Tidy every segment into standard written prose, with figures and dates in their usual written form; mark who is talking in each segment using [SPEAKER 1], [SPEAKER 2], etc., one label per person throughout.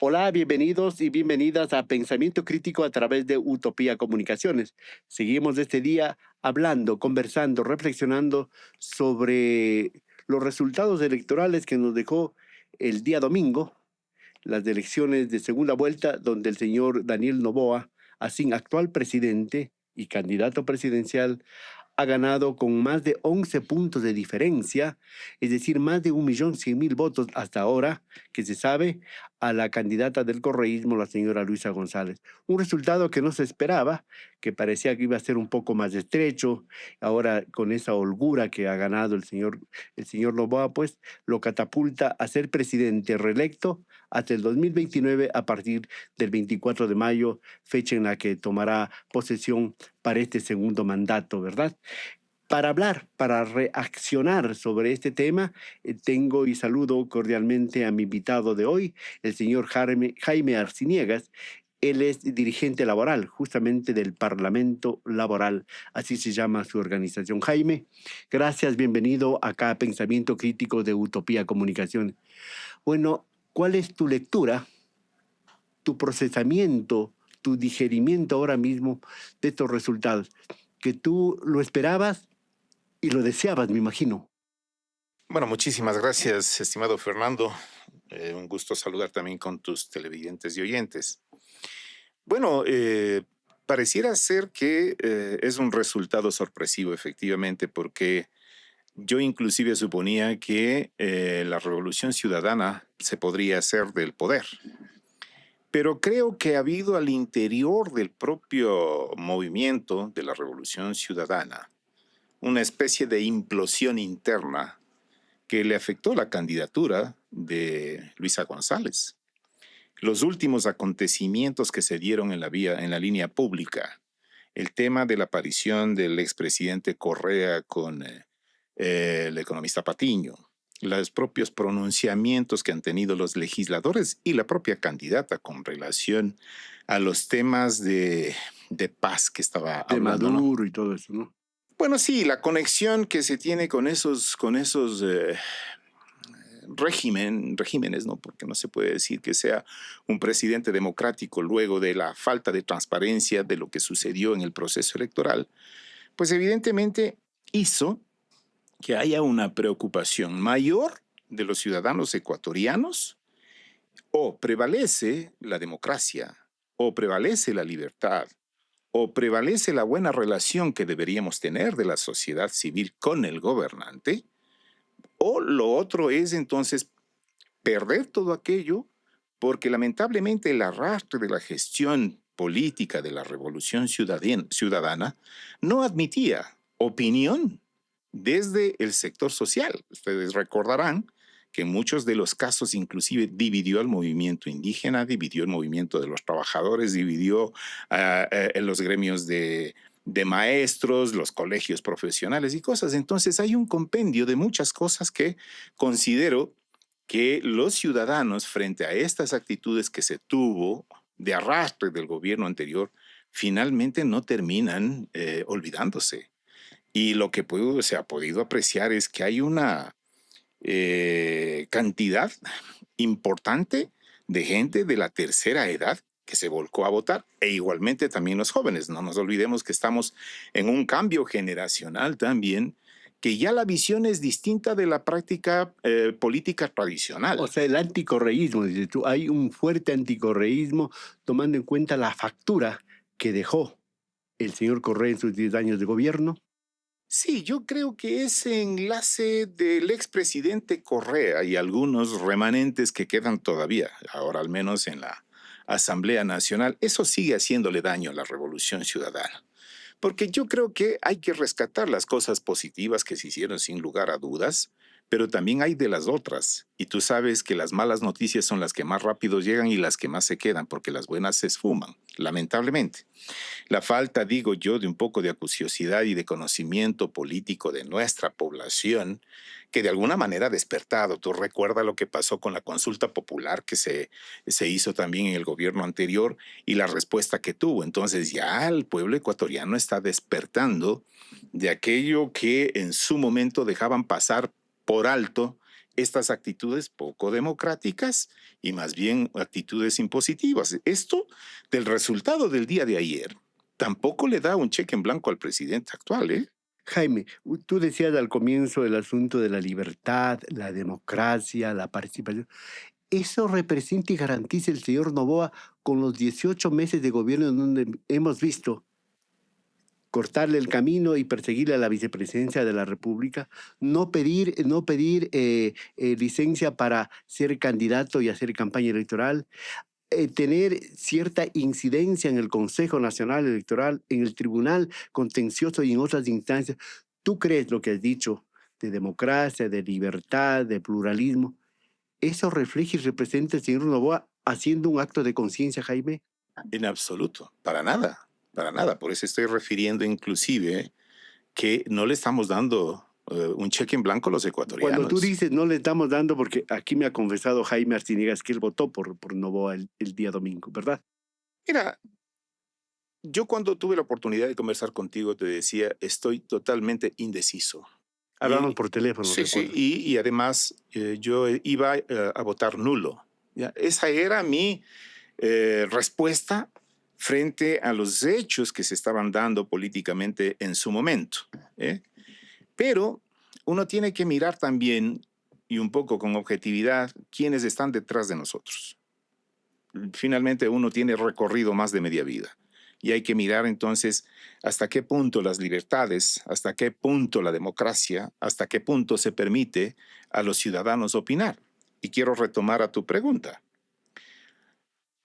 [SPEAKER 1] Hola, bienvenidos y bienvenidas a Pensamiento Crítico a través de Utopía Comunicaciones. Seguimos este día hablando, conversando, reflexionando sobre los resultados electorales que nos dejó el día domingo, las elecciones de segunda vuelta, donde el señor Daniel Noboa, así actual presidente y candidato presidencial, ha ganado con más de 11 puntos de diferencia, es decir, más de 1.100.000 votos hasta ahora, que se sabe, a la candidata del correísmo, la señora Luisa González. Un resultado que no se esperaba, que parecía que iba a ser un poco más estrecho. Ahora, con esa holgura que ha ganado el señor Noboa, pues lo catapulta a ser presidente reelecto hasta el 2029 a partir del 24 de mayo, fecha en la que tomará posesión para este segundo mandato, ¿verdad? Para hablar, para reaccionar sobre este tema, tengo y saludo cordialmente a mi invitado de hoy, el señor Jaime Arciniegas. Él es dirigente laboral, justamente del Parlamento Laboral, así se llama su organización. Jaime, gracias, bienvenido acá a Pensamiento Crítico de Utopía Comunicación. Bueno, ¿cuál es tu lectura, tu procesamiento, tu digerimiento ahora mismo de estos resultados? Que tú lo esperabas y lo deseabas, me imagino.
[SPEAKER 2] Bueno, muchísimas gracias, estimado Fernando. Un gusto saludar también con tus televidentes y oyentes. Bueno, pareciera ser que es un resultado sorpresivo, efectivamente, porque yo inclusive suponía que la revolución ciudadana se podría hacer del poder. Pero creo que ha habido al interior del propio movimiento de la revolución ciudadana una especie de implosión interna que le afectó la candidatura de Luisa González. Los últimos acontecimientos que se dieron en la línea pública, el tema de la aparición del expresidente Correa con el economista Patiño, los propios pronunciamientos que han tenido los legisladores y la propia candidata con relación a los temas de paz que estaba
[SPEAKER 1] De
[SPEAKER 2] hablando, ¿no?
[SPEAKER 1] Maduro y todo eso, ¿no?
[SPEAKER 2] Bueno, sí, la conexión que se tiene con esos regímenes, ¿no? Porque no se puede decir que sea un presidente democrático luego de la falta de transparencia de lo que sucedió en el proceso electoral, pues evidentemente hizo que haya una preocupación mayor de los ciudadanos ecuatorianos. O prevalece la democracia, o prevalece la libertad, o prevalece la buena relación que deberíamos tener de la sociedad civil con el gobernante, o lo otro es entonces perder todo aquello porque lamentablemente el arrastre de la gestión política de la revolución ciudadana no admitía opinión desde el sector social. Ustedes recordarán que en muchos de los casos inclusive dividió al movimiento indígena, dividió el movimiento de los trabajadores, dividió en los gremios de maestros, los colegios profesionales y cosas. Entonces hay un compendio de muchas cosas que considero que los ciudadanos, frente a estas actitudes que se tuvo de arrastre del gobierno anterior, finalmente no terminan olvidándose. Y lo que se ha podido apreciar es que hay una cantidad importante de gente de la tercera edad que se volcó a votar, e igualmente también los jóvenes. No nos olvidemos que estamos en un cambio generacional también, que ya la visión es distinta de la práctica política
[SPEAKER 1] O
[SPEAKER 2] tradicional.
[SPEAKER 1] sea, el anticorreísmo, dices tú, hay un fuerte anticorreísmo tomando en cuenta la factura que dejó el señor Correa en sus 10 años de gobierno.
[SPEAKER 2] Sí, yo creo que ese enlace del expresidente Correa y algunos remanentes que quedan todavía, ahora al menos en la Asamblea Nacional, eso sigue haciéndole daño a la revolución ciudadana. Porque yo creo que hay que rescatar las cosas positivas que se hicieron sin lugar a dudas, pero también hay de las otras. Y tú sabes que las malas noticias son las que más rápido llegan y las que más se quedan, porque las buenas se esfuman, lamentablemente. La falta, digo yo, de un poco de acuciosidad y de conocimiento político de nuestra población, que de alguna manera ha despertado. Tú recuerdas lo que pasó con la consulta popular que se hizo también en el gobierno anterior y la respuesta que tuvo. Entonces ya el pueblo ecuatoriano está despertando de aquello que en su momento dejaban pasar por alto, estas actitudes poco democráticas y más bien actitudes impositivas. Esto del resultado del día de ayer tampoco le da un cheque en blanco al presidente actual, ¿eh?
[SPEAKER 1] Jaime, tú decías al comienzo el asunto de la libertad, la democracia, la participación. ¿Eso representa y garantiza el señor Noboa con los 18 meses de gobierno en donde hemos visto cortarle el camino y perseguirle a la vicepresidencia de la República, no pedir licencia para ser candidato y hacer campaña electoral, tener cierta incidencia en el Consejo Nacional Electoral, en el Tribunal Contencioso y en otras instancias? ¿Tú crees lo que has dicho de democracia, de libertad, de pluralismo? ¿Eso refleja y representa el señor Noboa haciendo un acto de conciencia, Jaime?
[SPEAKER 2] En absoluto, para nada, para nada. Por eso estoy refiriendo inclusive que no le estamos dando un cheque en blanco a los
[SPEAKER 1] Cuando tú
[SPEAKER 2] ecuatorianos.
[SPEAKER 1] dices no le estamos dando, porque aquí me ha confesado Jaime Arciniegas que él votó por Noboa el día domingo, ¿verdad?
[SPEAKER 2] Mira, yo cuando tuve la oportunidad de conversar contigo te decía, estoy totalmente indeciso.
[SPEAKER 1] Hablamos
[SPEAKER 2] Y
[SPEAKER 1] por teléfono,
[SPEAKER 2] sí, sí,
[SPEAKER 1] recuerdo.
[SPEAKER 2] y además yo iba a votar nulo. ¿Ya? Esa era mi respuesta frente a los hechos que se estaban dando políticamente en su momento. ¿Eh? Pero uno tiene que mirar también, y un poco con objetividad, quiénes están detrás de nosotros. Finalmente uno tiene recorrido más de media vida. Y hay que mirar entonces hasta qué punto las libertades, hasta qué punto la democracia, hasta qué punto se permite a los ciudadanos opinar. Y quiero retomar a tu pregunta.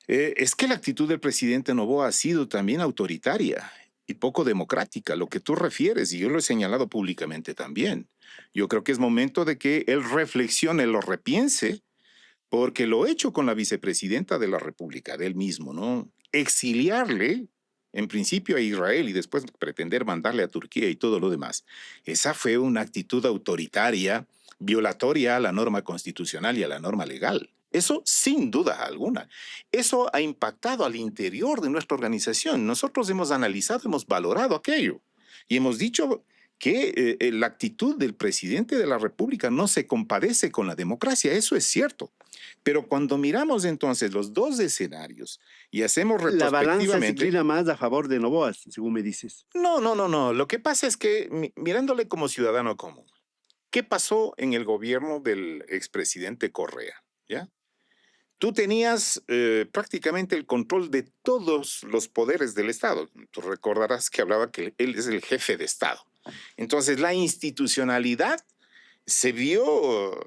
[SPEAKER 2] Es que la actitud del presidente Noboa ha sido también autoritaria y poco democrática, lo que tú refieres, y yo lo he señalado públicamente también. Yo creo que es momento de que él reflexione, lo repiense, porque lo hecho con la vicepresidenta de la República, de él mismo, ¿no? Exiliarle, en principio a Israel y después pretender mandarle a Turquía y todo lo demás. Esa fue una actitud autoritaria, violatoria a la norma constitucional y a la norma legal. Eso sin duda alguna. Eso ha impactado al interior de nuestra organización. Nosotros hemos analizado, hemos valorado aquello y hemos dicho que la actitud del presidente de la República no se compadece con la democracia. Eso es cierto. Pero cuando miramos entonces los dos escenarios y hacemos
[SPEAKER 1] La balanza se
[SPEAKER 2] retrospectivamente,
[SPEAKER 1] inclina más a favor de Noboa, según me dices.
[SPEAKER 2] no, no, no, no. Lo que pasa es que mirándole como ciudadano común, ¿qué pasó en el gobierno del expresidente Correa? ¿Ya? Tú tenías prácticamente el control de todos los poderes del Estado. Tú recordarás que hablaba que él es el jefe de Estado. Entonces la institucionalidad se vio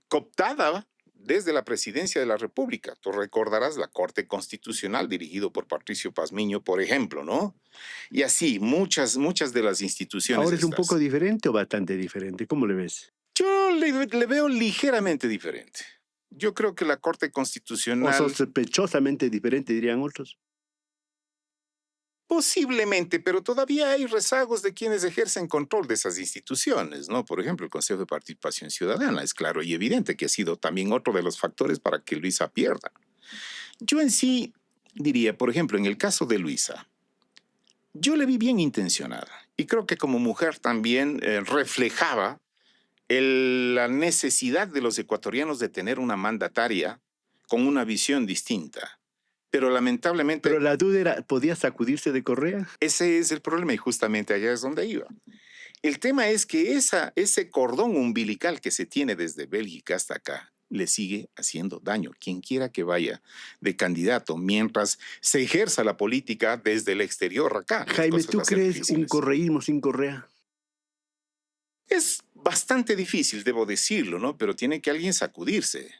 [SPEAKER 2] cooptada desde la presidencia de la República. Tú recordarás la Corte Constitucional dirigido por Patricio Pazmiño, por ejemplo, ¿no? Y así muchas de las instituciones
[SPEAKER 1] ¿Ahora es un poco
[SPEAKER 2] estas.
[SPEAKER 1] diferente o bastante diferente? ¿Cómo le ves?
[SPEAKER 2] Yo le veo ligeramente diferente. Yo creo que la Corte
[SPEAKER 1] O
[SPEAKER 2] Constitucional
[SPEAKER 1] sospechosamente diferente, dirían otros.
[SPEAKER 2] posiblemente, pero todavía hay rezagos de quienes ejercen control de esas instituciones, ¿no? Por ejemplo, el Consejo de Participación Ciudadana es claro y evidente que ha sido también otro de los factores para que Luisa pierda. Yo en sí diría, por ejemplo, en el caso de Luisa, yo le vi bien intencionada y creo que como mujer también reflejaba la necesidad de los ecuatorianos de tener una mandataria con una visión distinta. Pero
[SPEAKER 1] Pero
[SPEAKER 2] lamentablemente
[SPEAKER 1] la duda era, ¿podía sacudirse de Correa?
[SPEAKER 2] ese es el problema y justamente allá es donde iba. El tema es que ese cordón umbilical que se tiene desde Bélgica hasta acá le sigue haciendo daño, quien quiera que vaya de candidato, mientras se ejerza la política desde el exterior acá. Las
[SPEAKER 1] Jaime,
[SPEAKER 2] cosas van
[SPEAKER 1] ¿tú
[SPEAKER 2] a ser
[SPEAKER 1] crees un
[SPEAKER 2] difíciles.
[SPEAKER 1] correísmo sin Correa?
[SPEAKER 2] Es bastante difícil, debo decirlo, ¿no? Pero tiene que alguien sacudirse.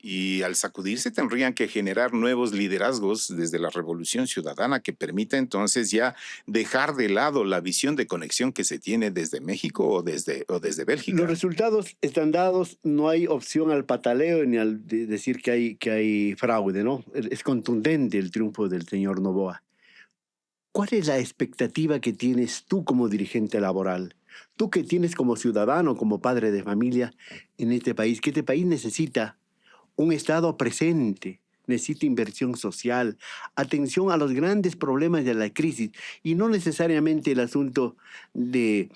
[SPEAKER 2] Y al sacudirse tendrían que generar nuevos liderazgos desde la Revolución Ciudadana que permita entonces ya dejar de lado la visión de conexión que se tiene desde México o desde
[SPEAKER 1] Los
[SPEAKER 2] Bélgica.
[SPEAKER 1] resultados están dados, no hay opción al pataleo ni al decir que hay fraude, ¿no? Es contundente el triunfo del señor Noboa. ¿Cuál es la expectativa que tienes tú como dirigente laboral? Tú que tienes como ciudadano, como padre de familia en este país, que este país necesita un Estado presente, necesita inversión social, atención a los grandes problemas de la crisis y no necesariamente el asunto de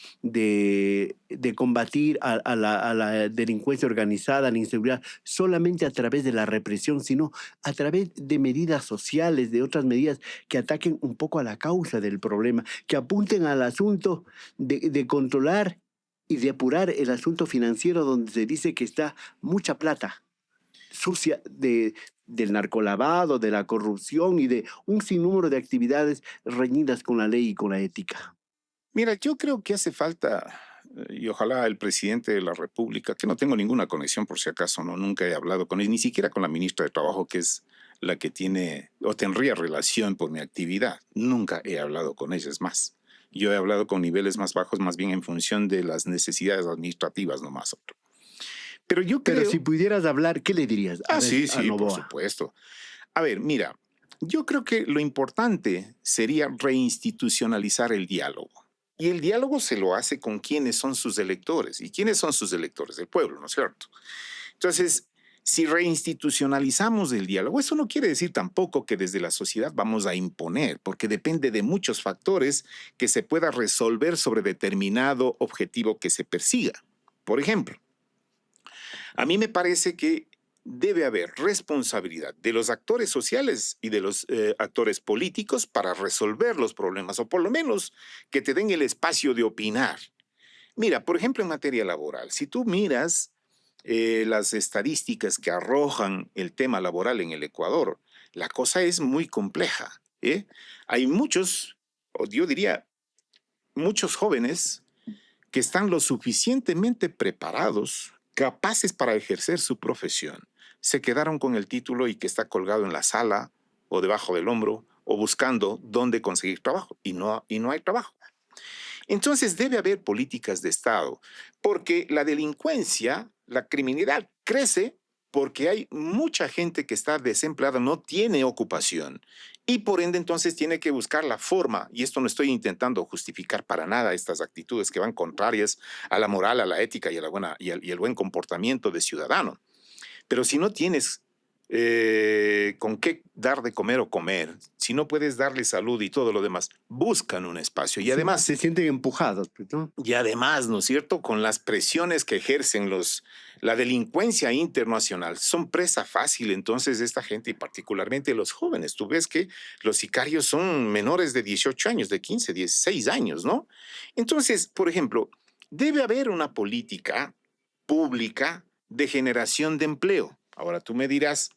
[SPEAKER 1] combatir a la delincuencia organizada, la inseguridad, solamente a través de la represión, sino a través de medidas sociales, de otras medidas que ataquen un poco a la causa del problema, que apunten al asunto de controlar y de apurar el asunto financiero donde se dice que está mucha plata sucia del narcolavado, de la corrupción y de un sinnúmero de actividades reñidas con la ley y con la ética.
[SPEAKER 2] Mira, yo creo que hace falta, y ojalá el presidente de la República, que no tengo ninguna conexión por si acaso, no, nunca he hablado con él, ni siquiera con la ministra de Trabajo, que es la que tiene o tendría relación por mi actividad. Nunca he hablado con ella, es más. Yo he hablado con niveles más bajos, más bien en función de las necesidades administrativas, no más otro. Pero yo
[SPEAKER 1] Pero
[SPEAKER 2] creo...
[SPEAKER 1] si pudieras hablar, ¿qué le dirías
[SPEAKER 2] Ah, sí,
[SPEAKER 1] a
[SPEAKER 2] sí, por
[SPEAKER 1] Novoa?
[SPEAKER 2] supuesto. A ver, mira, yo creo que lo importante sería reinstitucionalizar el diálogo. Y el diálogo se lo hace con quienes son sus electores. ¿Y quiénes son sus electores? El pueblo, ¿no es cierto? Entonces, si reinstitucionalizamos el diálogo, eso no quiere decir tampoco que desde la sociedad vamos a imponer, porque depende de muchos factores que se pueda resolver sobre determinado objetivo que se persiga. Por ejemplo, a mí me parece que debe haber responsabilidad de los actores sociales y de los actores políticos para resolver los problemas, o por lo menos que te den el espacio de opinar. Mira, por ejemplo, en materia laboral, si tú miras las estadísticas que arrojan el tema laboral en el Ecuador, la cosa es muy compleja. Hay muchos, o yo diría, muchos jóvenes que están lo suficientemente preparados, capaces para ejercer su profesión, se quedaron con el título y que está colgado en la sala o debajo del hombro o buscando dónde conseguir trabajo y no hay trabajo. Entonces debe haber políticas de Estado, porque la delincuencia, la criminalidad crece porque hay mucha gente que está desempleada, no tiene ocupación y por ende entonces tiene que buscar la forma, y esto no estoy intentando justificar para nada estas actitudes que van contrarias a la moral, a la ética y, a la buena, y el buen comportamiento de ciudadano. Pero si no tienes con qué dar de comer o comer, si no puedes darle salud y todo lo demás, buscan un espacio.
[SPEAKER 1] Se sienten empujados, pues, ¿no?
[SPEAKER 2] Y además, ¿no es cierto?, con las presiones que ejercen la delincuencia internacional, son presa fácil entonces esta gente y particularmente los jóvenes. Tú ves que los sicarios son menores de 18 años, de 15, 16 años, ¿no? Entonces, por ejemplo, debe haber una política pública de generación de empleo. Ahora tú me dirás,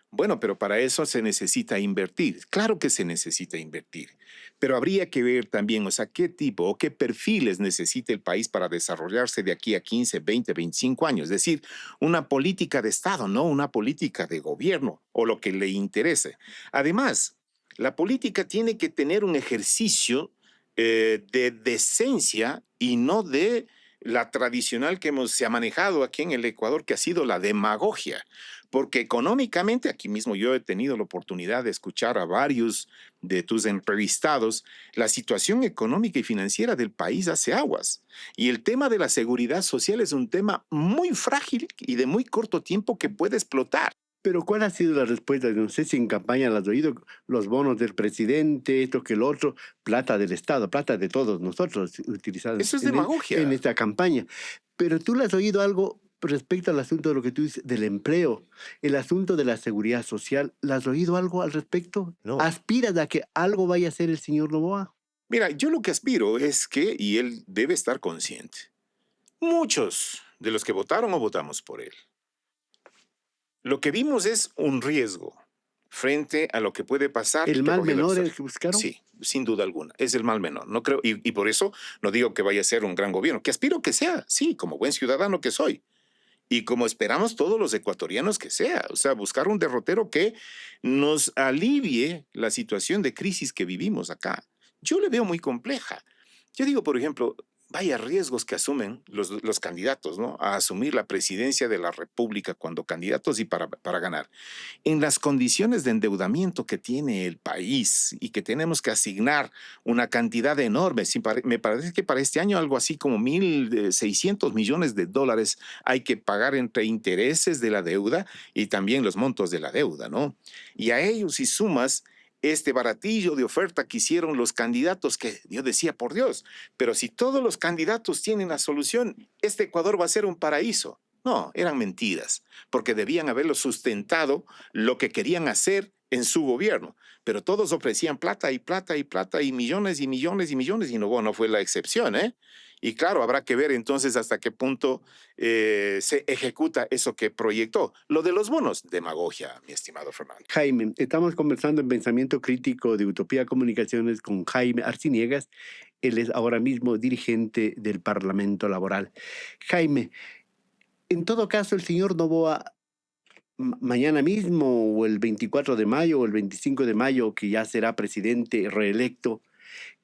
[SPEAKER 2] bueno, pero para eso se necesita invertir. Claro que se necesita invertir, pero habría que ver también, o sea, qué tipo o qué perfiles necesita el país para desarrollarse de aquí a 15, 20, 25 años. Es decir, una política de Estado, no una política de gobierno o lo que le interese. Además, la política tiene que tener un ejercicio de decencia y no de la tradicional que se ha manejado aquí en el Ecuador, que ha sido la demagogia. Porque económicamente, aquí mismo yo he tenido la oportunidad de escuchar a varios de tus entrevistados, la situación económica y financiera del país hace aguas. Y el tema de la seguridad social es un tema muy frágil y de muy corto tiempo que puede explotar.
[SPEAKER 1] Pero ¿cuál ha sido la respuesta? No sé si en campaña las has oído, los bonos del presidente, esto que lo otro, plata del Estado, plata de todos nosotros utilizados
[SPEAKER 2] Eso es
[SPEAKER 1] en
[SPEAKER 2] demagogia.
[SPEAKER 1] esta campaña. Pero tú le has oído algo respecto al asunto de lo que tú dices del empleo, el asunto de la seguridad social. ¿Le has oído algo al respecto?
[SPEAKER 3] No.
[SPEAKER 1] ¿Aspiras a que algo vaya a hacer el señor Noboa?
[SPEAKER 2] Mira, yo lo que aspiro es que, y él debe estar consciente, muchos de los que votaron o votamos por él, lo que vimos es un riesgo frente a lo que puede pasar.
[SPEAKER 1] ¿El
[SPEAKER 2] Te
[SPEAKER 1] mal
[SPEAKER 2] voy a
[SPEAKER 1] menor
[SPEAKER 2] demostrar.
[SPEAKER 1] el que buscaron?
[SPEAKER 2] Sí, sin duda alguna, es el mal menor. No creo, y por eso no digo que vaya a ser un gran gobierno, que aspiro que sea, sí, como buen ciudadano que soy. Y como esperamos todos los ecuatorianos que sea, o sea, buscar un derrotero que nos alivie la situación de crisis que vivimos acá. Yo le veo muy compleja. Yo digo, por ejemplo, vaya riesgos que asumen los candidatos, ¿no? A asumir la presidencia de la República cuando candidatos y para ganar. En las condiciones de endeudamiento que tiene el país y que tenemos que asignar una cantidad enorme, me parece que para este año algo así como 1.600 millones de dólares hay que pagar entre intereses de la deuda y también los montos de la deuda, ¿no? Y a ellos si sumas este baratillo de oferta que hicieron los candidatos, que yo decía, por Dios, pero si todos los candidatos tienen la solución, este Ecuador va a ser un paraíso. No, eran mentiras, porque debían haberlo sustentado lo que querían hacer en su gobierno, pero todos ofrecían plata y plata y plata y millones y millones y millones y no fue la excepción, ¿eh? Y claro, habrá que ver entonces hasta qué punto se ejecuta eso que proyectó. Lo de los bonos, demagogia, mi estimado Fernando.
[SPEAKER 1] Jaime, estamos conversando en Pensamiento Crítico de Utopía Comunicaciones con Jaime Arciniegas. Él es ahora mismo dirigente del Parlamento Laboral. Jaime, en todo caso, el señor Noboa, mañana mismo, o el 24 de mayo, o el 25 de mayo, que ya será presidente reelecto,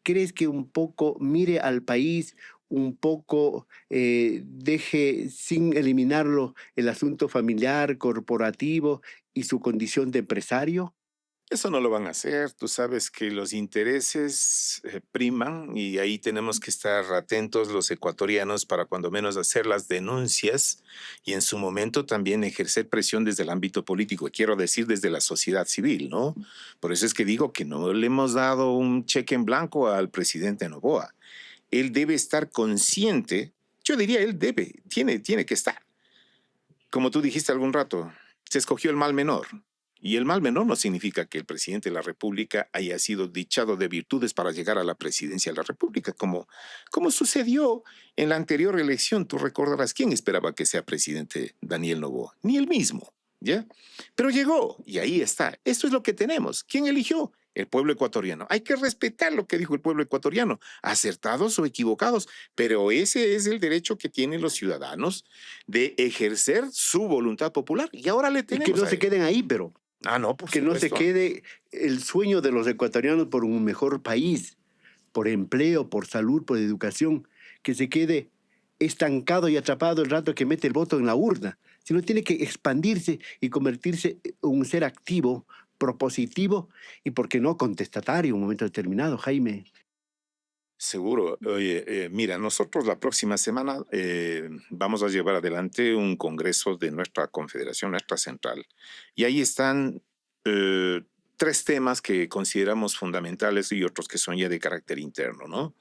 [SPEAKER 1] ¿crees que un poco mire al país, un poco deje sin eliminarlo el asunto familiar, corporativo y su condición de empresario?
[SPEAKER 2] Eso no lo van a hacer. Tú sabes que los intereses priman y ahí tenemos que estar atentos los ecuatorianos para cuando menos hacer las denuncias y en su momento también ejercer presión desde el ámbito político, quiero decir desde la sociedad civil, ¿no? Por eso es que digo que no le hemos dado un cheque en blanco al presidente Noboa. Él debe estar consciente, yo diría él tiene que estar. Como tú dijiste algún rato, se escogió el mal menor. Y el mal menor no significa que el presidente de la República haya sido dichado de virtudes para llegar a la presidencia de la República, como sucedió en la anterior elección. Tú recordarás quién esperaba que sea presidente Daniel Noboa, ni él mismo, ¿ya? Pero llegó y ahí está. Esto es lo que tenemos. ¿Quién eligió? El pueblo ecuatoriano. Hay que respetar lo que dijo el pueblo ecuatoriano, acertados o equivocados, pero ese es el derecho que tienen los ciudadanos de ejercer su voluntad popular. Y ahora le
[SPEAKER 1] Y que
[SPEAKER 2] tenemos
[SPEAKER 1] no
[SPEAKER 2] a
[SPEAKER 1] se
[SPEAKER 2] él.
[SPEAKER 1] queden ahí, pero
[SPEAKER 2] Ah, no, por
[SPEAKER 1] que no se
[SPEAKER 2] supuesto.
[SPEAKER 1] quede el sueño de los ecuatorianos por un mejor país, por empleo, por salud, por educación, que se quede estancado y atrapado el rato que mete el voto en la urna, sino tiene que expandirse y convertirse en un ser activo, propositivo y, por qué no, contestatario en un momento determinado, Jaime.
[SPEAKER 2] Seguro. Oye, mira, nosotros la próxima semana vamos a llevar adelante un congreso de nuestra confederación, nuestra central. Y ahí están eh, tres temas que consideramos fundamentales y otros que son ya de carácter interno, ¿no?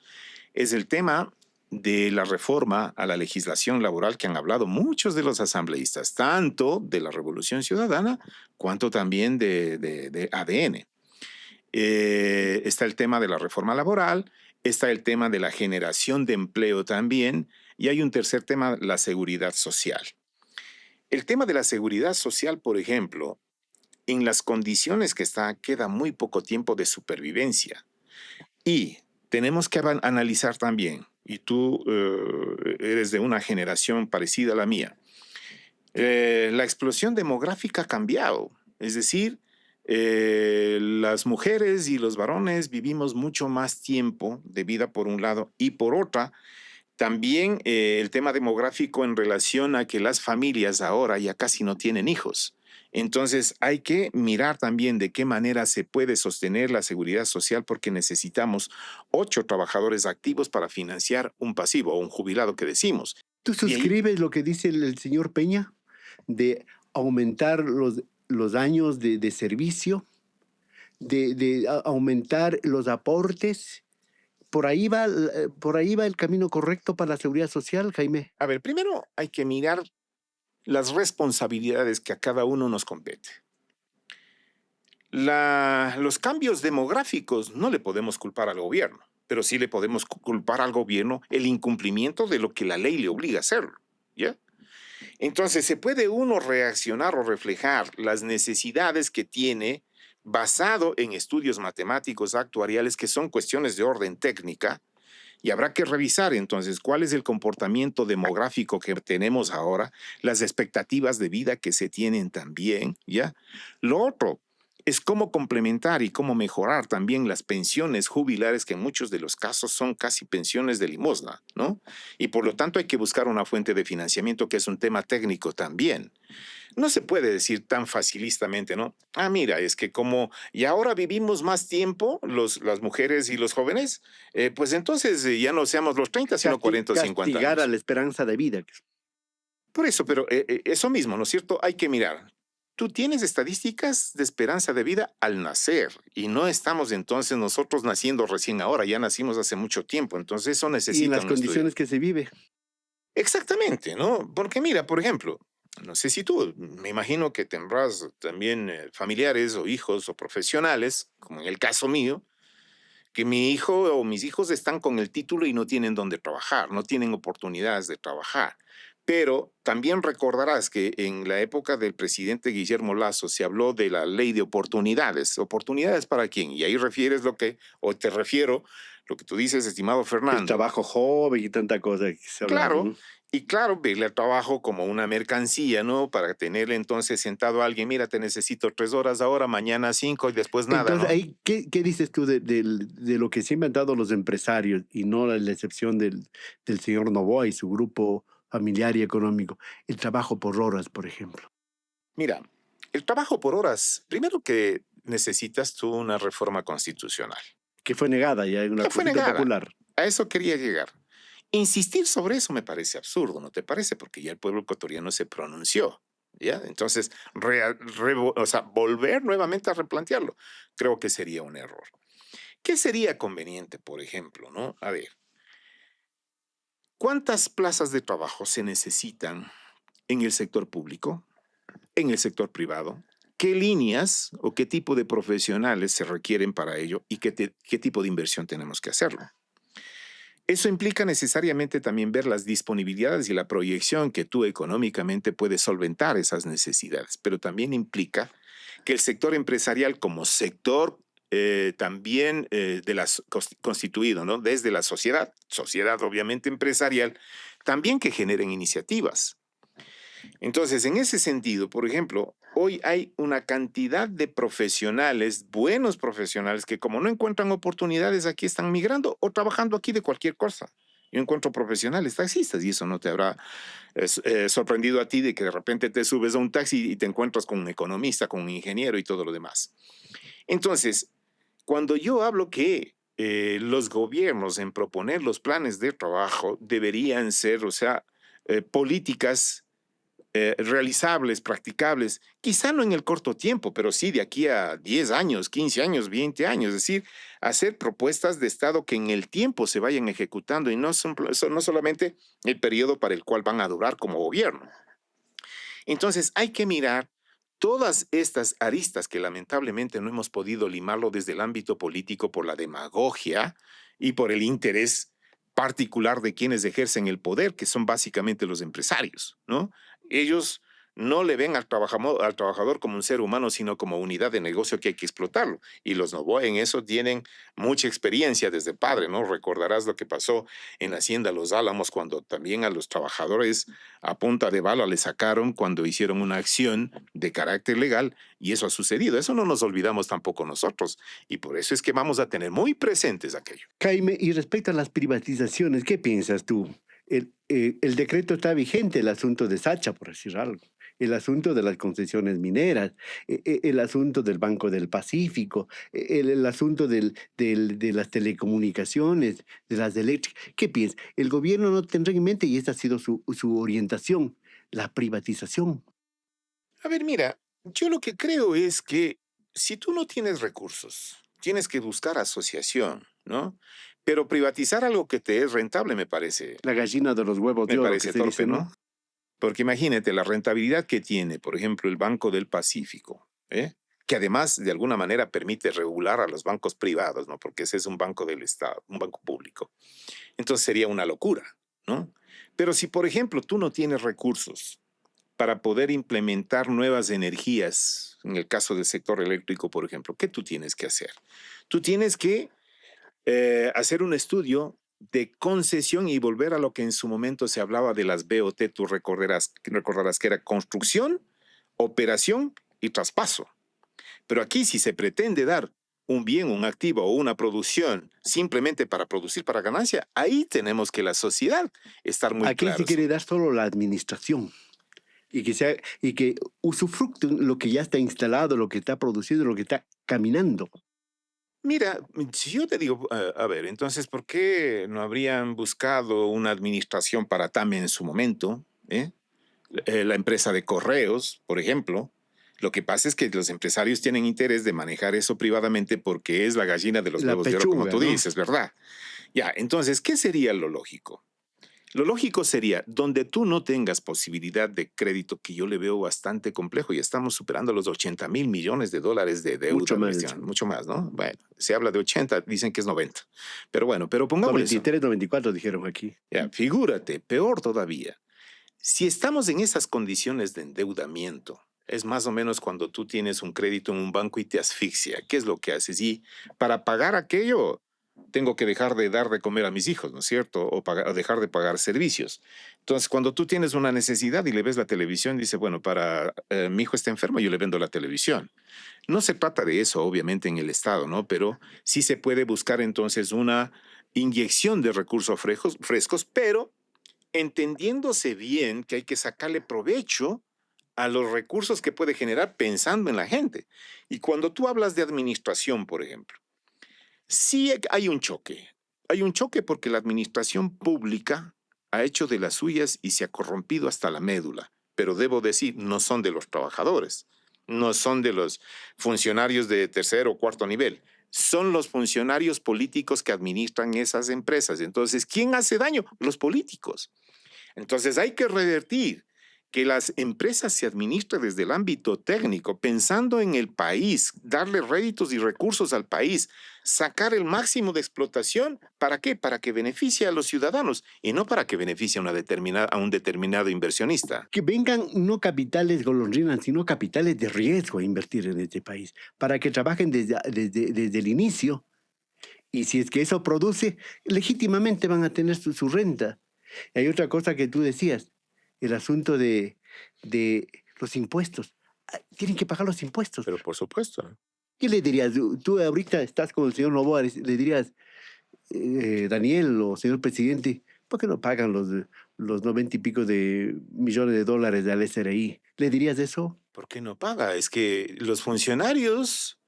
[SPEAKER 2] Es el tema de la reforma a la legislación laboral que han hablado muchos de los asambleístas, tanto de la Revolución Ciudadana cuanto también de ADN. Está el tema de la reforma laboral, está el tema de la generación de empleo también, y hay un tercer tema, la seguridad social. El tema de la seguridad social, por ejemplo, en las condiciones que está, queda muy poco tiempo de supervivencia. Y tenemos que analizar también, y tú eres de una generación parecida a la mía, la explosión demográfica ha cambiado. Es decir, las mujeres y los varones vivimos mucho más tiempo de vida por un lado y por otra, también el tema demográfico en relación a que las familias ahora ya casi no tienen hijos. Entonces hay que mirar también de qué manera se puede sostener la seguridad social porque necesitamos 8 trabajadores activos para financiar un pasivo o un jubilado que decimos.
[SPEAKER 1] ¿Tú
[SPEAKER 2] Y ahí,
[SPEAKER 1] suscribes lo que dice el señor Peña de aumentar los años de servicio, de aumentar los aportes? Por ahí va el camino correcto para la seguridad social, Jaime.
[SPEAKER 2] a ver, primero hay que mirar las responsabilidades que a cada uno nos compete. Los cambios demográficos no le podemos culpar al gobierno, pero sí le podemos culpar al gobierno el incumplimiento de lo que la ley le obliga a hacerlo. ¿Ya? Entonces, se puede uno reaccionar o reflejar las necesidades que tiene basado en estudios matemáticos actuariales que son cuestiones de orden técnica y habrá que revisar entonces cuál es el comportamiento demográfico que tenemos ahora, las expectativas de vida que se tienen también, ¿ya? Lo otro, es cómo complementar y cómo mejorar también las pensiones jubilares, que en muchos de los casos son casi pensiones de limosna, ¿no? Y por lo tanto hay que buscar una fuente de financiamiento, que es un tema técnico también. No se puede decir tan facilistamente, ¿no? Ah, mira, es que como y ahora vivimos más tiempo las mujeres y los jóvenes, pues entonces ya no seamos los 30, sino 40 o 50
[SPEAKER 1] Castigar a
[SPEAKER 2] años.
[SPEAKER 1] la esperanza de vida.
[SPEAKER 2] Por eso, pero eso mismo, ¿no es cierto? Hay que mirar. Tú tienes estadísticas de esperanza de vida al nacer y no estamos entonces nosotros naciendo recién ahora, ya nacimos hace mucho tiempo, entonces eso
[SPEAKER 1] Y en
[SPEAKER 2] necesita
[SPEAKER 1] las
[SPEAKER 2] un estudio.
[SPEAKER 1] condiciones que se vive.
[SPEAKER 2] Exactamente, ¿no? Porque mira, por ejemplo, no sé si tú, me imagino que tendrás también familiares o hijos o profesionales, como en el caso mío, que mi hijo o mis hijos están con el título y no tienen dónde trabajar, no tienen oportunidades de trabajar. Pero también recordarás que en la época del presidente Guillermo Lasso se habló de la ley de oportunidades. ¿Oportunidades para quién? Y ahí refieres lo que, o te refiero, lo que tú dices, estimado
[SPEAKER 1] El
[SPEAKER 2] Fernando.
[SPEAKER 1] trabajo joven y tanta cosa que se ha hablado,
[SPEAKER 2] Claro,
[SPEAKER 1] ¿no?
[SPEAKER 2] y claro, verle al trabajo como una mercancía, ¿no? Para tenerle entonces sentado a alguien, mira, te necesito 3 horas ahora, mañana 5 y después nada,
[SPEAKER 1] Entonces,
[SPEAKER 2] ¿no?
[SPEAKER 1] ahí, ¿qué dices tú de lo que siempre han dado los empresarios y no la excepción del señor Novoa y su grupo familiar y económico? El trabajo por horas, por ejemplo,
[SPEAKER 2] Mira, el trabajo por horas, primero que necesitas tú una reforma constitucional.
[SPEAKER 1] que fue negada ya en una
[SPEAKER 2] Ya fue
[SPEAKER 1] consulta
[SPEAKER 2] negada.
[SPEAKER 1] popular.
[SPEAKER 2] A eso quería llegar. Insistir sobre eso me parece absurdo, ¿no te parece? Porque ya el pueblo ecuatoriano se pronunció, ¿ya? Entonces, o sea, volver nuevamente a replantearlo, creo que sería un error. ¿Qué sería conveniente, por ejemplo, no? A ver, ¿cuántas plazas de trabajo se necesitan en el sector público, en el sector privado? ¿Qué líneas o qué tipo de profesionales se requieren para ello y qué tipo de inversión tenemos que hacerlo? Eso implica necesariamente también ver las disponibilidades y la proyección que tú económicamente puedes solventar esas necesidades, pero también implica que el sector empresarial como sector también constituido, ¿no? Desde la sociedad obviamente empresarial, también que generen iniciativas. Entonces, en ese sentido, por ejemplo, hoy hay una cantidad de profesionales, buenos profesionales, que como no encuentran oportunidades aquí están migrando o trabajando aquí de cualquier cosa. Yo encuentro profesionales taxistas y eso no te habrá sorprendido a ti de que de repente te subes a un taxi y te encuentras con un economista, con un ingeniero y todo lo demás. Entonces, cuando yo hablo que los gobiernos en proponer los planes de trabajo deberían ser, o sea, políticas realizables, practicables, quizá no en el corto tiempo, pero sí de aquí a 10 años, 15 años, 20 años, es decir, hacer propuestas de Estado que en el tiempo se vayan ejecutando y no solamente el periodo para el cual van a durar como gobierno. Entonces hay que mirar todas estas aristas que lamentablemente no hemos podido limarlo desde el ámbito político por la demagogia y por el interés particular de quienes ejercen el poder, que son básicamente los empresarios, ¿no? Ellos no le ven al trabajador como un ser humano, sino como unidad de negocio que hay que explotarlo. Y los Novoa en eso tienen mucha experiencia desde padre, ¿no? Recordarás lo que pasó en la Hacienda Los Álamos cuando también a los trabajadores a punta de bala le sacaron cuando hicieron una acción de carácter legal y eso ha sucedido. Eso no nos olvidamos tampoco nosotros y por eso es que vamos a tener muy presentes aquello.
[SPEAKER 1] Jaime, y respecto a las privatizaciones, ¿qué piensas tú? El decreto está vigente, el asunto de Sacha, por decir algo, el asunto de las concesiones mineras, el asunto del Banco del Pacífico, el asunto de las telecomunicaciones, de las eléctricas. ¿Qué piensas? El gobierno no tendrá en mente, y esta ha sido su orientación, la privatización.
[SPEAKER 2] A ver, mira, yo lo que creo es que si tú no tienes recursos, tienes que buscar asociación, ¿no? Pero privatizar algo que te es rentable
[SPEAKER 1] La gallina de los huevos de
[SPEAKER 2] me
[SPEAKER 1] oro, que
[SPEAKER 2] parece
[SPEAKER 1] se dice,
[SPEAKER 2] torpe,
[SPEAKER 1] ¿no?
[SPEAKER 2] ¿no? Porque imagínate la rentabilidad que tiene, por ejemplo, el Banco del Pacífico, ¿eh? Que además de alguna manera permite regular a los bancos privados, ¿no? Porque ese es un banco del Estado, un banco público. Entonces sería una locura, ¿no? Pero si, por ejemplo, tú no tienes recursos para poder implementar nuevas energías, en el caso del sector eléctrico, por ejemplo, ¿qué tú tienes que hacer? Tú tienes que hacer un estudio de concesión y volver a lo que en su momento se hablaba de las BOT, recordarás que era construcción, operación y traspaso. Pero aquí si se pretende dar un bien, un activo o una producción simplemente para producir para ganancia, ahí tenemos que la sociedad estar muy
[SPEAKER 1] Aquí se
[SPEAKER 2] claros.
[SPEAKER 1] quiere dar solo la administración y que usufructen lo que ya está instalado, lo que está producido, lo que está caminando.
[SPEAKER 2] Mira, si yo te digo, a ver, entonces, ¿por qué no habrían buscado una administración para TAM en su momento? ¿Eh? La empresa de correos, por ejemplo. Lo que pasa es que los empresarios tienen interés de manejar eso privadamente porque es la gallina de los
[SPEAKER 1] La
[SPEAKER 2] huevos de oro, como
[SPEAKER 1] pechuga,
[SPEAKER 2] tú
[SPEAKER 1] ¿no?
[SPEAKER 2] dices, ¿verdad? Ya, entonces, ¿qué sería lo lógico? Lo lógico sería, donde tú no tengas posibilidad de crédito, que yo le veo bastante complejo, y estamos superando los 80.000 millones de dólares de
[SPEAKER 1] Mucho
[SPEAKER 2] deuda,
[SPEAKER 1] más.
[SPEAKER 2] mucho más, ¿no? Bueno, se habla de 80, dicen que es 90. Pero bueno, pero pongámosle eso.
[SPEAKER 1] 93, 94 dijeron aquí.
[SPEAKER 2] Ya, figúrate, peor todavía. Si estamos en esas condiciones de endeudamiento, es más o menos cuando tú tienes un crédito en un banco y te asfixia. ¿Qué es lo que haces? Y para pagar aquello, tengo que dejar de dar de comer a mis hijos, ¿no es cierto? O dejar de pagar servicios. Entonces, cuando tú tienes una necesidad y le ves la televisión, dice, bueno, para mi hijo está enfermo, yo le vendo la televisión. No se trata de eso, obviamente, en el Estado, ¿no? Pero sí se puede buscar entonces una inyección de recursos frescos, pero entendiéndose bien que hay que sacarle provecho a los recursos que puede generar pensando en la gente. Y cuando tú hablas de administración, por ejemplo, sí hay un choque. Hay un choque porque la administración pública ha hecho de las suyas y se ha corrompido hasta la médula. Pero debo decir, no son de los trabajadores, no son de los funcionarios de tercer o cuarto nivel. Son los funcionarios políticos que administran esas empresas. Entonces, ¿quién hace daño? Los políticos. Entonces hay que revertir que las empresas se administren desde el ámbito técnico, pensando en el país, darle réditos y recursos al país, sacar el máximo de explotación. ¿Para qué? Para que beneficie a los ciudadanos y no para que beneficie a un determinado inversionista.
[SPEAKER 1] Que vengan no capitales golondrinas, sino capitales de riesgo a invertir en este país, para que trabajen desde el inicio. Y si es que eso produce, legítimamente van a tener su renta. Y hay otra cosa que tú decías, el asunto de los impuestos. Ah, tienen que pagar los impuestos.
[SPEAKER 2] Pero por supuesto.
[SPEAKER 1] ¿Qué le dirías? Tú ahorita estás con el señor Novoa, le dirías, Daniel o señor presidente, ¿por qué no pagan los 90 y pico de millones de dólares del SRI? ¿Le dirías eso?
[SPEAKER 2] ¿Por qué no paga? Es que los funcionarios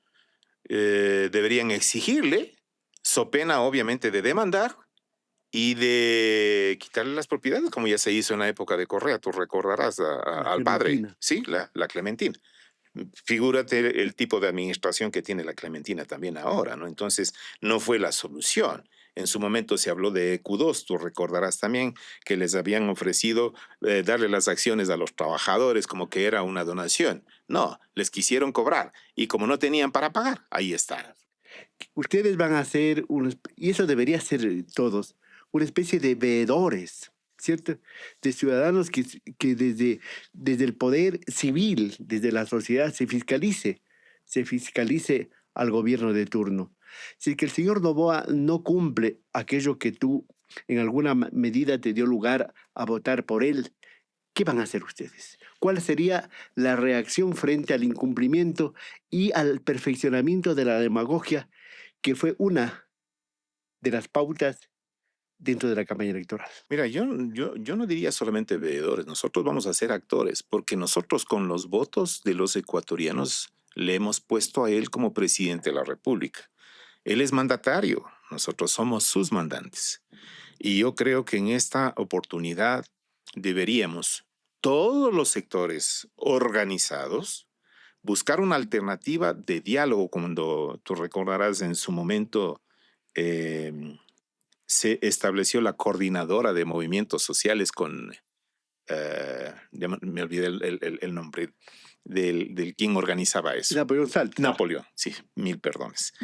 [SPEAKER 2] deberían exigirle, so pena obviamente de demandar y de quitarle las propiedades, como ya se hizo en la época de Correa, tú recordarás
[SPEAKER 1] La
[SPEAKER 2] al padre,
[SPEAKER 1] Clementina.
[SPEAKER 2] sí, la Clementina. Figúrate el tipo de administración que tiene la Clementina también ahora, ¿no? Entonces, no fue la solución. En su momento se habló de EQ2, tú recordarás también que les habían ofrecido darle las acciones a los trabajadores como que era una donación. No, les quisieron cobrar y como no tenían para pagar, ahí está.
[SPEAKER 1] Ustedes van a ser, y eso debería ser todos, una especie de veedores, ¿cierto? De ciudadanos que desde el poder civil, desde la sociedad, se fiscalice al gobierno de turno. Si es que el señor Noboa no cumple aquello que tú en alguna medida te dio lugar a votar por él, ¿qué van a hacer ustedes? ¿Cuál sería la reacción frente al incumplimiento y al perfeccionamiento de la demagogia, que fue una de las pautas dentro de la campaña electoral?
[SPEAKER 2] Mira, yo no diría solamente veedores, nosotros vamos a ser actores, porque nosotros con los votos de los ecuatorianos le hemos puesto a él como presidente de la República. Él es mandatario, nosotros somos sus mandantes. Y yo creo que en esta oportunidad deberíamos, todos los sectores organizados, buscar una alternativa de diálogo, cuando tú recordarás en su momento em, se estableció la coordinadora de movimientos sociales con, ya me olvidé el nombre del quien organizaba eso.
[SPEAKER 1] Napoleón Salta.
[SPEAKER 2] Napoleón, sí, mil perdones.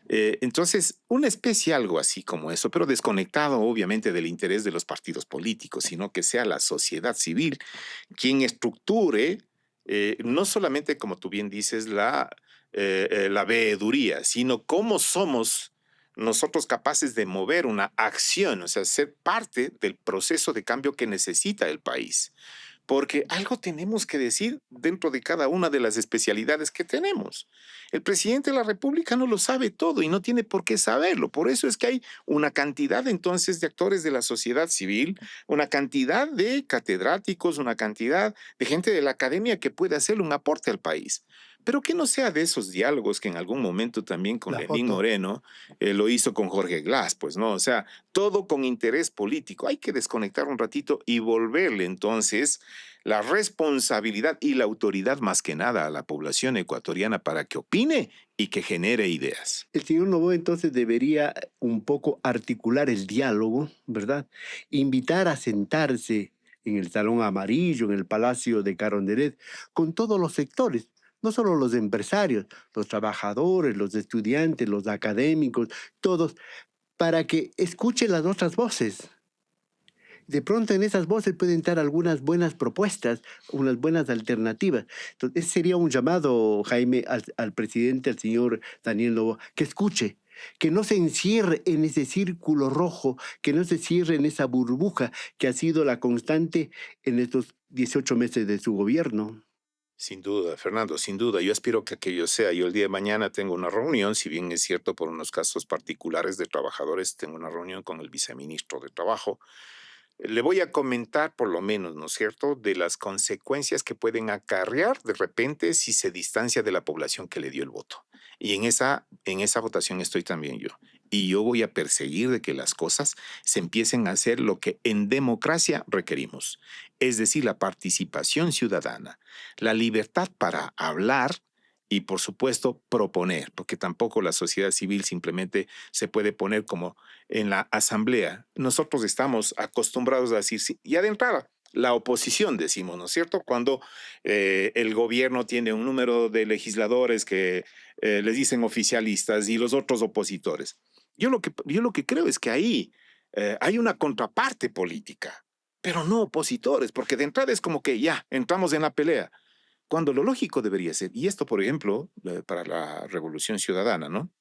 [SPEAKER 2] Entonces, una especie algo así como eso, pero desconectado obviamente del interés de los partidos políticos, sino que sea la sociedad civil quien estructure, no solamente, como tú bien dices, la veeduría, sino cómo somos nosotros capaces de mover una acción, o sea, ser parte del proceso de cambio que necesita el país. porque algo tenemos que decir dentro de cada una de las especialidades que tenemos. El presidente de la República no lo sabe todo y no tiene por qué saberlo. Por eso es que hay una cantidad entonces de actores de la sociedad civil, una cantidad de catedráticos, una cantidad de gente de la academia que puede hacerle un aporte al país. Pero que no sea de esos diálogos que en algún momento también con
[SPEAKER 1] La
[SPEAKER 2] Lenín
[SPEAKER 1] foto.
[SPEAKER 2] Moreno lo hizo con Jorge Glass, pues no, o sea, todo con interés político. Hay que desconectar un ratito y volverle entonces la responsabilidad y la autoridad más que nada a la población ecuatoriana para que opine y que genere ideas.
[SPEAKER 1] El señor Novoa entonces debería un poco articular el diálogo, ¿verdad? Invitar a sentarse en el Salón Amarillo, en el Palacio de Carondelet, con todos los sectores, no solo los empresarios, los trabajadores, los estudiantes, los académicos, todos, para que escuche las otras voces. De pronto en esas voces pueden estar algunas buenas propuestas, unas buenas alternativas. Entonces, ese sería un llamado, Jaime, al presidente, al señor Daniel Noboa, que escuche, que no se encierre en ese círculo rojo, que no se cierre en esa burbuja que ha sido la constante en estos 18 meses de su gobierno.
[SPEAKER 2] Sin duda, Fernando, sin duda. Yo aspiro que aquello sea. Yo el día de mañana tengo una reunión, si bien es cierto por unos casos particulares de trabajadores, tengo una reunión con el viceministro de Trabajo. Le voy a comentar por lo menos, ¿no es cierto?, de las consecuencias que pueden acarrear de repente si se distancia de la población que le dio el voto. Y en esa votación estoy también yo. Y yo voy a perseguir de que las cosas se empiecen a hacer lo que en democracia requerimos, es decir, la participación ciudadana, la libertad para hablar y, por supuesto, proponer, porque tampoco la sociedad civil simplemente se puede poner como en la asamblea. Nosotros estamos acostumbrados a decir, sí, ya de entrada, la oposición, decimos, ¿no es cierto? Cuando el gobierno tiene un número de legisladores que les dicen oficialistas y los otros opositores. Yo lo que creo es que ahí hay una contraparte política, pero no opositores, porque de entrada es como que ya entramos en la pelea, cuando lo lógico debería ser, y esto, por ejemplo, para la Revolución Ciudadana, ¿no?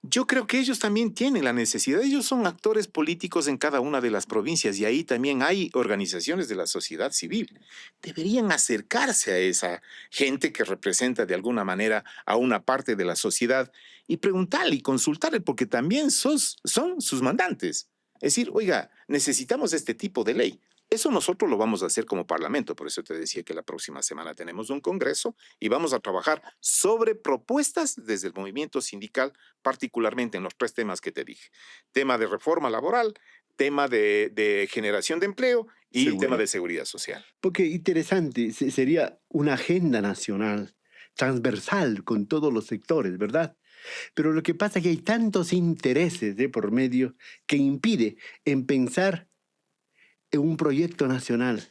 [SPEAKER 2] Yo creo que ellos también tienen la necesidad, ellos son actores políticos en cada una de las provincias y ahí también hay organizaciones de la sociedad civil. Deberían acercarse a esa gente que representa de alguna manera a una parte de la sociedad y preguntarle y consultarle porque también son sus mandantes. Es decir, oiga, necesitamos este tipo de ley. Eso nosotros lo vamos a hacer como parlamento, por eso te decía que la próxima semana tenemos un congreso y vamos a trabajar sobre propuestas desde el movimiento sindical, particularmente en los tres temas que te dije. Tema de reforma laboral, tema de generación de empleo y tema
[SPEAKER 1] Seguridad.
[SPEAKER 2] de seguridad social.
[SPEAKER 1] Porque interesante, sería una agenda nacional, transversal, con todos los sectores, ¿verdad? Pero lo que pasa es que hay tantos intereses de por medio que impide en pensar en un proyecto nacional,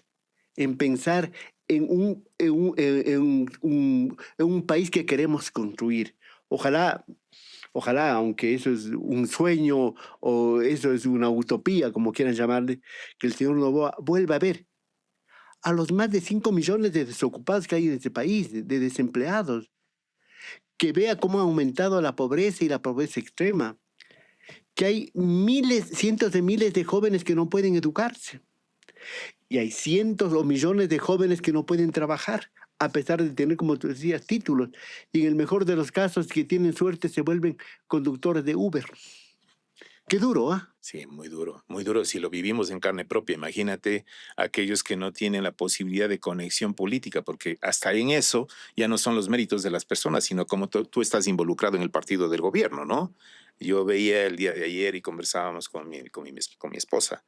[SPEAKER 1] en pensar en un país que queremos construir. Ojalá, ojalá, aunque eso es un sueño o eso es una utopía, como quieran llamarle, que el señor Novoa vuelva a ver a los más de 5 millones de desocupados que hay en este país, de desempleados, que vea cómo ha aumentado la pobreza y la pobreza extrema, que hay miles, cientos de miles de jóvenes que no pueden educarse y hay cientos o millones de jóvenes que no pueden trabajar a pesar de tener, como tú decías, títulos y en el mejor de los casos que tienen suerte se vuelven conductores de Uber. Qué duro, ¿ah?
[SPEAKER 2] Sí, muy duro si lo vivimos en carne propia. Imagínate aquellos que no tienen la posibilidad de conexión política, porque hasta en eso ya no son los méritos de las personas, sino como tú estás involucrado en el partido del gobierno, ¿no? Yo veía el día de ayer y conversábamos con mi esposa.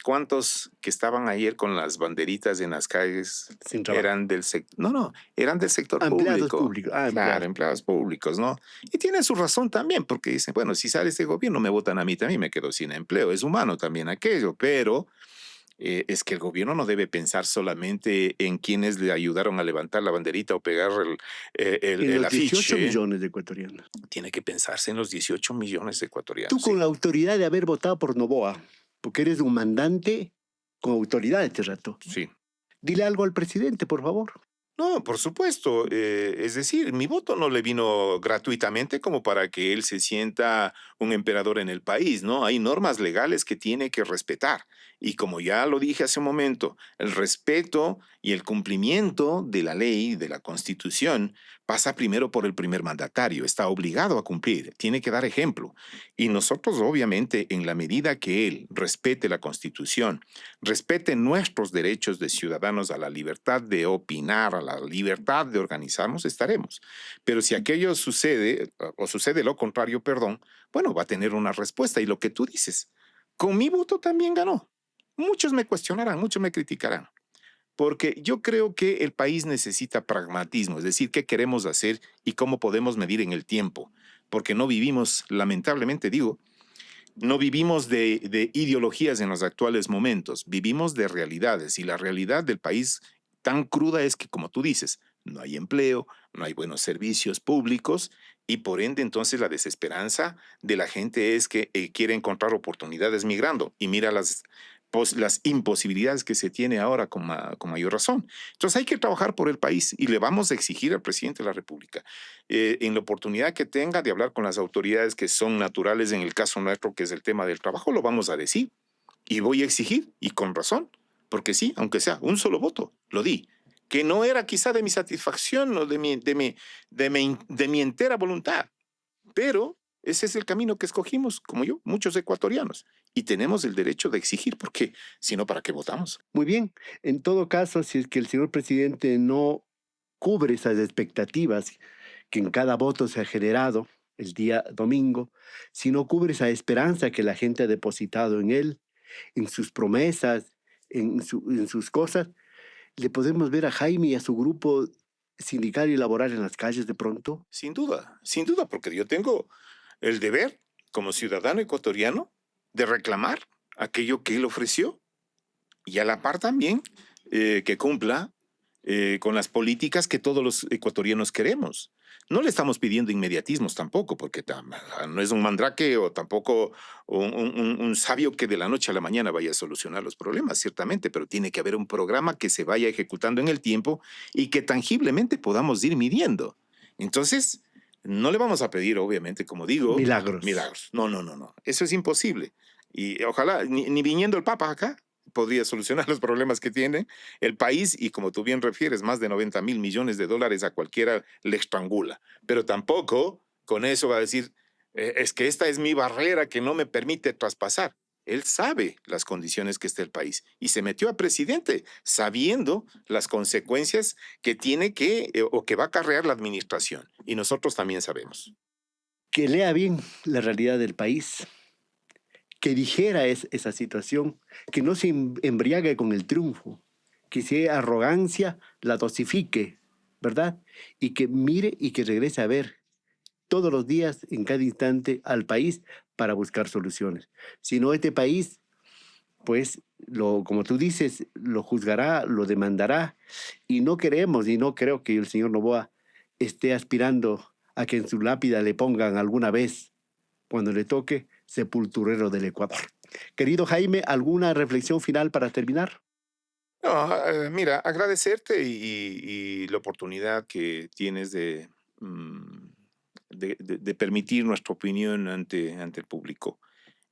[SPEAKER 2] ¿Cuántos que estaban ayer con las banderitas en las calles
[SPEAKER 1] Sin trabajo.
[SPEAKER 2] eran del sector? No, no, eran del sector
[SPEAKER 1] Empleados
[SPEAKER 2] público.
[SPEAKER 1] públicos.
[SPEAKER 2] Claro,
[SPEAKER 1] Empleados.
[SPEAKER 2] empleados públicos, ¿no? Y tienen su razón también, porque dicen, bueno, si sale este gobierno, me votan a mí también, me quedo sin empleo. Es humano también aquello, pero es que el gobierno no debe pensar solamente en quienes le ayudaron a levantar la banderita o pegar
[SPEAKER 1] En
[SPEAKER 2] el
[SPEAKER 1] los 18
[SPEAKER 2] afiche.
[SPEAKER 1] millones de ecuatorianos.
[SPEAKER 2] Tiene que pensarse en los 18 millones de
[SPEAKER 1] Tú
[SPEAKER 2] ecuatorianos,
[SPEAKER 1] con
[SPEAKER 2] sí.
[SPEAKER 1] la autoridad de haber votado por Novoa, porque eres un mandante con autoridad este rato.
[SPEAKER 2] Sí.
[SPEAKER 1] Dile algo al presidente, por favor.
[SPEAKER 2] No, por supuesto. Es decir, mi voto no le vino gratuitamente como para que él se sienta un emperador en el país, ¿no? Hay normas legales que tiene que respetar Y como ya lo dije hace un momento, el respeto y el cumplimiento de la ley, de la Constitución, pasa primero por el primer mandatario. Está obligado a cumplir, tiene que dar ejemplo. Y nosotros, obviamente, en la medida que él respete la Constitución, respete nuestros derechos de ciudadanos a la libertad de opinar, a la libertad de organizarnos, estaremos. Pero si aquello sucede, o sucede lo contrario, perdón, bueno, va a tener una respuesta. Y lo que tú dices, con mi voto también ganó. Muchos me cuestionarán, muchos me criticarán, porque yo creo que el país necesita pragmatismo, es decir, qué queremos hacer y cómo podemos medir en el tiempo, porque no vivimos, lamentablemente digo, no vivimos de ideologías en los actuales momentos, vivimos de realidades y la realidad del país tan cruda es que, como tú dices, no hay empleo, no hay buenos servicios públicos y por ende entonces la desesperanza de la gente es que quiere encontrar oportunidades migrando y mira las imposibilidades que se tiene ahora con mayor razón. Entonces hay que trabajar por el país y le vamos a exigir al presidente de la República en la oportunidad que tenga de hablar con las autoridades que son naturales en el caso nuestro, que es el tema del trabajo, lo vamos a decir y voy a exigir, y con razón, porque sí, aunque sea un solo voto, lo di, que no era quizá de mi satisfacción o de mi entera voluntad, pero ese es el camino que escogimos, como yo, muchos ecuatorianos, y tenemos el derecho de exigir, porque si no, ¿para qué votamos?
[SPEAKER 1] Muy bien, en todo caso, si es que el señor presidente no cubre esas expectativas que en cada voto se ha generado el día domingo, si no cubre esa esperanza que la gente ha depositado en él, en sus promesas, en sus cosas, le podemos ver a Jaime y a su grupo sindical y laboral en las calles de pronto.
[SPEAKER 2] Sin duda, porque yo tengo el deber como ciudadano ecuatoriano de reclamar aquello que él ofreció y a la par también que cumpla con las políticas que todos los ecuatorianos queremos. No le estamos pidiendo inmediatismos tampoco, porque no es un mandrake o tampoco un sabio que de la noche a la mañana vaya a solucionar los problemas, ciertamente, pero tiene que haber un programa que se vaya ejecutando en el tiempo y que tangiblemente podamos ir midiendo. Entonces, no le vamos a pedir, obviamente, como digo,
[SPEAKER 1] Milagros.
[SPEAKER 2] milagros. No, no, no, no. Eso es imposible. Y ojalá, ni viniendo el Papa acá, podría solucionar los problemas que tiene el país y como tú bien refieres, más de 90.000 millones de dólares a cualquiera le estrangula. Pero tampoco con eso va a decir, es que esta es mi barrera que no me permite traspasar. Él sabe las condiciones que está el país y se metió a presidente sabiendo las consecuencias que tiene o que va a acarrear la administración. Y nosotros también sabemos.
[SPEAKER 1] Que lea bien la realidad del país, que dijera esa situación, que no se embriague con el triunfo, que si hay arrogancia, la dosifique, ¿verdad? Y que mire y que regrese a ver todos los días, en cada instante, al país para buscar soluciones. Si no, este país, pues, como tú dices, lo juzgará, lo demandará, y no queremos, y no creo que el señor Noboa esté aspirando a que en su lápida le pongan alguna vez, cuando le toque, sepulturero del Ecuador. Querido Jaime, ¿alguna reflexión final para terminar?
[SPEAKER 2] No, mira, agradecerte y la oportunidad que tienes mm, de permitir nuestra opinión ante el público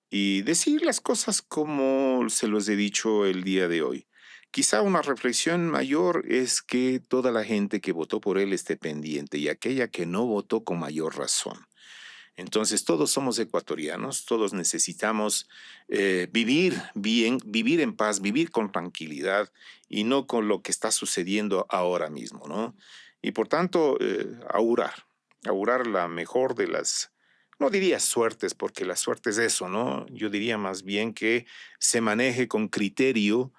[SPEAKER 2] y decir las cosas como se los he dicho el día de hoy. Quizá una reflexión mayor es que toda la gente que votó por él esté pendiente y aquella que no votó con mayor razón. Entonces, todos somos ecuatorianos, todos necesitamos vivir bien, vivir en paz, vivir con tranquilidad y no con lo que está sucediendo ahora mismo, ¿no? Y por tanto, augurar la mejor de no diría suertes, porque la suerte es eso, ¿no? Yo diría más bien que se maneje con criterio,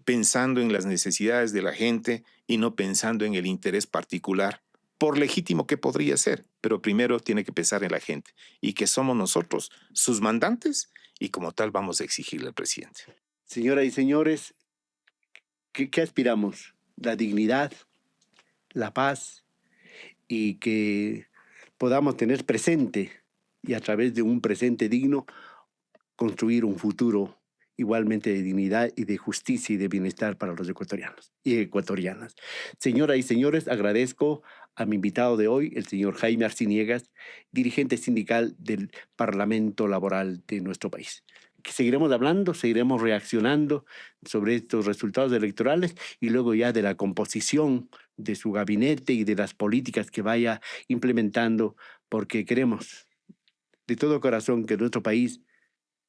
[SPEAKER 2] pensando en las necesidades de la gente y no pensando en el interés particular por legítimo que podría ser, pero primero tiene que pensar en la gente y que somos nosotros sus mandantes y como tal vamos a exigirle al presidente.
[SPEAKER 1] Señoras y señores, ¿qué aspiramos? La dignidad, la paz y que podamos tener presente y a través de un presente digno construir un futuro igualmente de dignidad y de justicia y de bienestar para los ecuatorianos y ecuatorianas. Señoras y señores, agradezco a mi invitado de hoy, el señor Jaime Arciniegas, dirigente sindical del Parlamento Laboral de nuestro país. que seguiremos hablando, seguiremos reaccionando sobre estos resultados electorales y luego ya de la composición de su gabinete y de las políticas que vaya implementando, porque queremos de todo corazón que nuestro país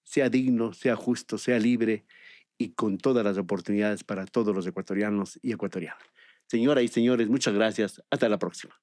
[SPEAKER 1] sea digno, sea justo, sea libre y con todas las oportunidades para todos los ecuatorianos y ecuatorianas. Señoras y señores, muchas gracias. Hasta la próxima.